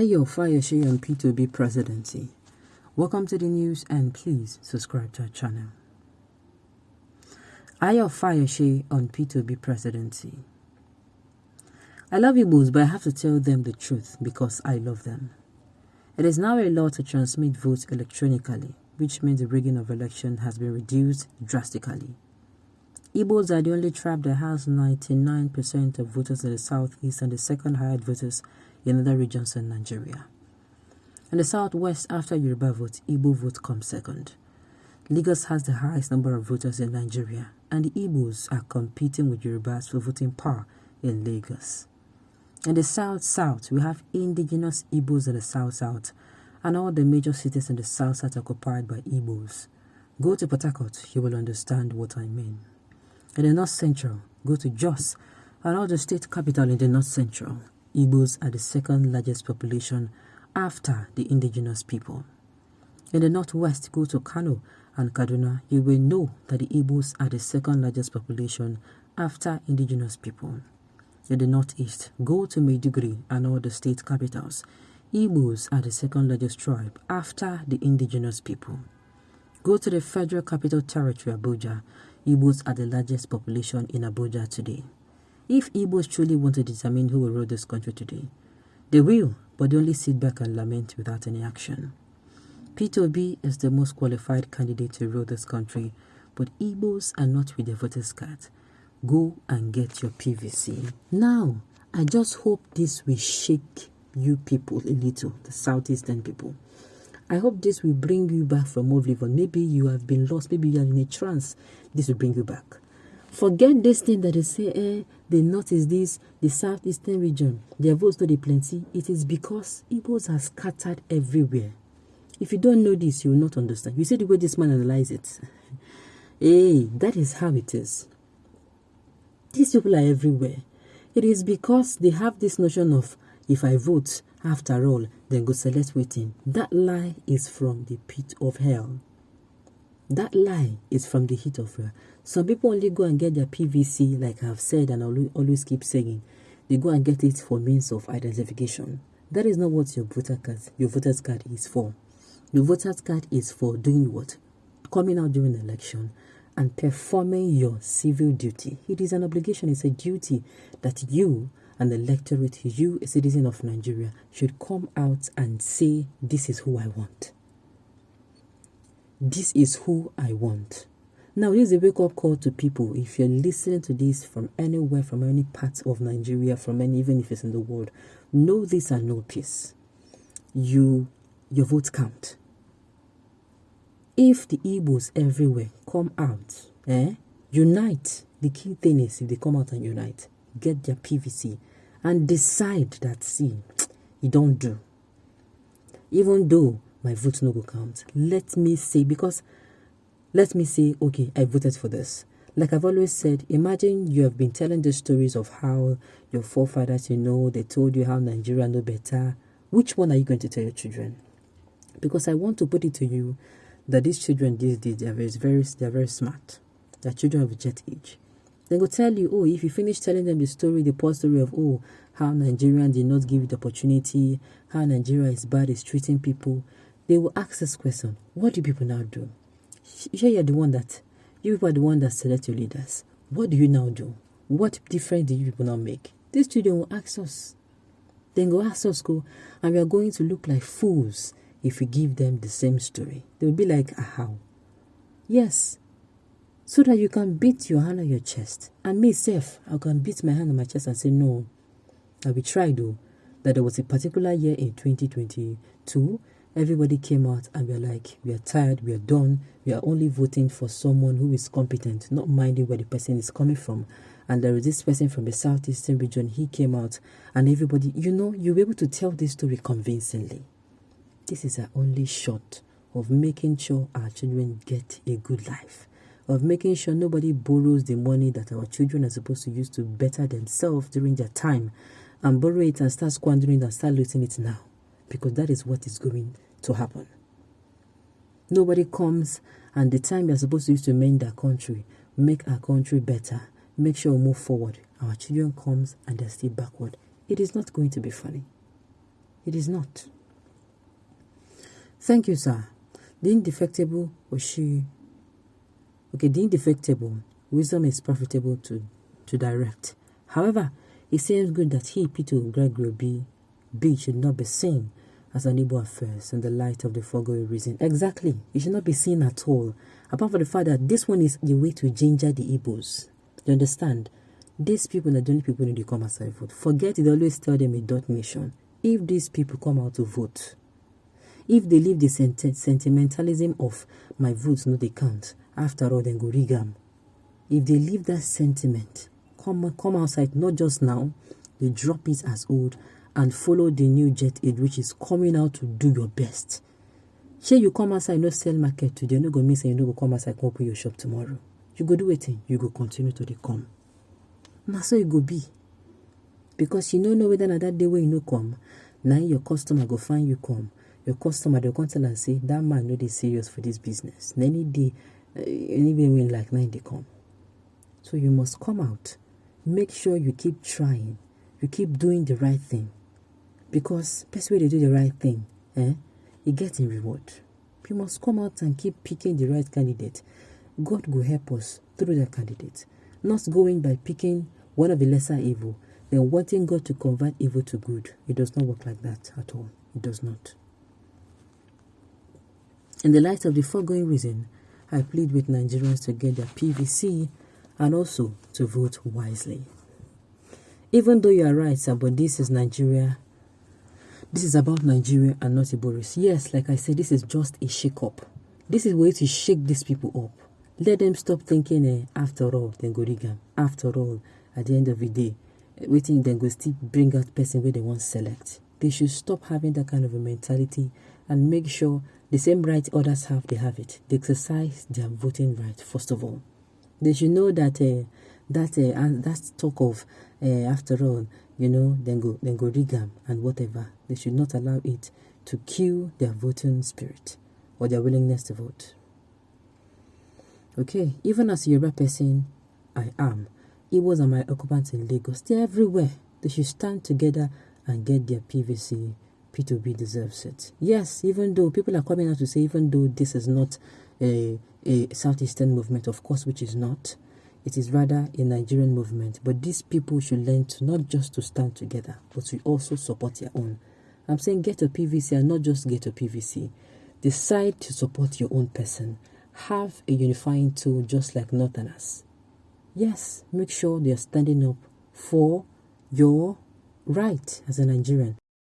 Fayose on Peter Obi presidency. Welcome to the news and please subscribe to our channel. Fayose on Peter Obi presidency. I love Igbos, but I have to tell them the truth because I love them. It is now a law to transmit votes electronically, which means the rigging of election has been reduced drastically. Igbos are the only tribe that has 99% of voters in the southeast and the second highest voters in other regions in Nigeria. In the southwest, after Yoruba vote, Igbo vote comes second. Lagos has the highest number of voters in Nigeria, and the Igbos are competing with Yorubas for voting power in Lagos. In the south-south, we have indigenous Igbos in the south-south, and all the major cities in the south-south are occupied by Igbos. Go to Port Harcourt, you will understand what I mean. In the north-central, go to Jos, and all the state capital in the north-central. Igbos are the second largest population after the indigenous people. In the northwest, go to Kano and Kaduna, you will know that the Igbos are the second largest population after indigenous people. In the northeast, go to Maiduguri and all the state capitals. Igbos are the second largest tribe after the indigenous people. Go to the Federal Capital Territory, Abuja. Igbos are the largest population in Abuja today. If Igbos truly want to determine who will rule this country today, they will, but they only sit back and lament without any action. Peter Obi is the most qualified candidate to rule this country, but Igbos are not with their voters' card. Go and get your PVC. Now, I just hope this will shake you people a little, the southeastern people. I hope this will bring you back from oblivion. Maybe you have been lost, maybe you are in a trance. This will bring you back. Forget this thing that they say, the north is this, the southeastern region, their votes not plenty. It is because Igbos are scattered everywhere. If you don't know this, you will not understand. You see the way this man analyzes it. Hey, that is how it is. These people are everywhere. It is because they have this notion of, if I vote, after all, then go select waiting. That lie is from the pit of hell. That lie is from the heat of hell. Some people only go and get their PVC, like I've said and I always keep saying. They go and get it for means of identification. That is not what your voter's card is for. Your voter's card is for doing what? Coming out during the election and performing your civil duty. It is an obligation, it's a duty that you and the electorate, you, a citizen of Nigeria, should come out and say, this is who I want. This is who I want. Now, this is a wake-up call to people. If you're listening to this from anywhere, from any part of Nigeria, even if it's in the world, know this and know peace. Your votes count. If the Igbos everywhere come out, unite. The key thing is, if they come out and unite, get their PVC and decide that, see, you don't do. Even though my vote no go count, let me say, okay, I voted for this. Like I've always said, imagine you have been telling the stories of how your forefathers, they told you how Nigeria know better. Which one are you going to tell your children? Because I want to put it to you that these children these days, they are very smart. They're children of jet age. They will tell you, if you finish telling them the poor story of, how Nigeria did not give you the opportunity, how Nigeria is bad, is treating people, they will ask this question, what do people now do? You people are the one that select your leaders. What do you now do? What difference do you people now make? These children will ask us. Then go ask us, and we are going to look like fools if we give them the same story. They will be like, how? Yes. So that you can beat your hand on your chest. And me, self, I can beat my hand on my chest and say, no. And we tried, though, that there was a particular year in 2022, everybody came out and we are like, we are tired, we are done, we are only voting for someone who is competent, not minding where the person is coming from. And there is this person from the southeastern region, he came out, and everybody, you're able to tell this story convincingly. This is our only shot of making sure our children get a good life, of making sure nobody borrows the money that our children are supposed to use to better themselves during their time and borrow it and start squandering it and start losing it now. Because that is what is going to happen. Nobody comes and the time you're supposed to use to mend our country, make our country better, make sure we move forward. Our children comes and they're still backward. It is not going to be funny. It is not. Thank you, sir. The indefectible the indefectible wisdom is profitable to direct. However, it seems good that he, Peter Obi, should not be seen as an Igbo affairs in the light of the foregoing reason. Exactly. It should not be seen at all. Apart from the fact that this one is the way to ginger the Igbos. You understand? These people are the only people who need to come outside vote. Forget it, they always tell them a dot nation. If these people come out to vote, if they leave the sentimentalism of my votes no they count, after all then go rigam. If they leave that sentiment, come outside, not just now, they drop it as old and follow the new jet aid which is coming out to do your best. Say you come outside, no sell market today, no go miss and you no go come outside, come open your shop tomorrow. You go do it, you go continue to dey come. Now so it go be. Because you don't know whether that day when you no come, now your customer go find you come. Your customer they come tell and say that man no dey serious for this business. And any day, anyway when like 9 they come. So you must come out. Make sure you keep trying. You keep doing the right thing. Because best way to do the right thing, you get in reward. You must come out and keep picking the right candidate. God will help us through that candidate. Not going by picking one of the lesser evil, then wanting God to convert evil to good. It does not work like that at all. It does not. In the light of the foregoing reason, I plead with Nigerians to get their PVC and also to vote wisely. Even though you are right, sir, but this is Nigeria. This is about Nigeria and not Iboris. Yes, like I said, this is just a shake-up. This is a way to shake these people up. Let them stop thinking, after all, then go rigam. After all, at the end of the day, waiting then go still bring out person where they want to select. They should stop having that kind of a mentality and make sure the same right others have, they have it. They exercise their voting right, first of all. They should know that that talk of after all, then go rigam and whatever. They should not allow it to kill their voting spirit or their willingness to vote. Okay, even as a Yoruba person, I am. Igbos are my occupants in Lagos. They're everywhere. They should stand together and get their PVC. Peter Obi deserves it. Yes, even though people are coming out to say, even though this is not a Southeastern movement, of course, which is not. It is rather a Nigerian movement. But these people should learn to not just to stand together, but to also support their own. I'm saying get a PVC and not just get a PVC. Decide to support your own person. Have a unifying tool just like Northerners. Yes, make sure they are standing up for your right as a Nigerian.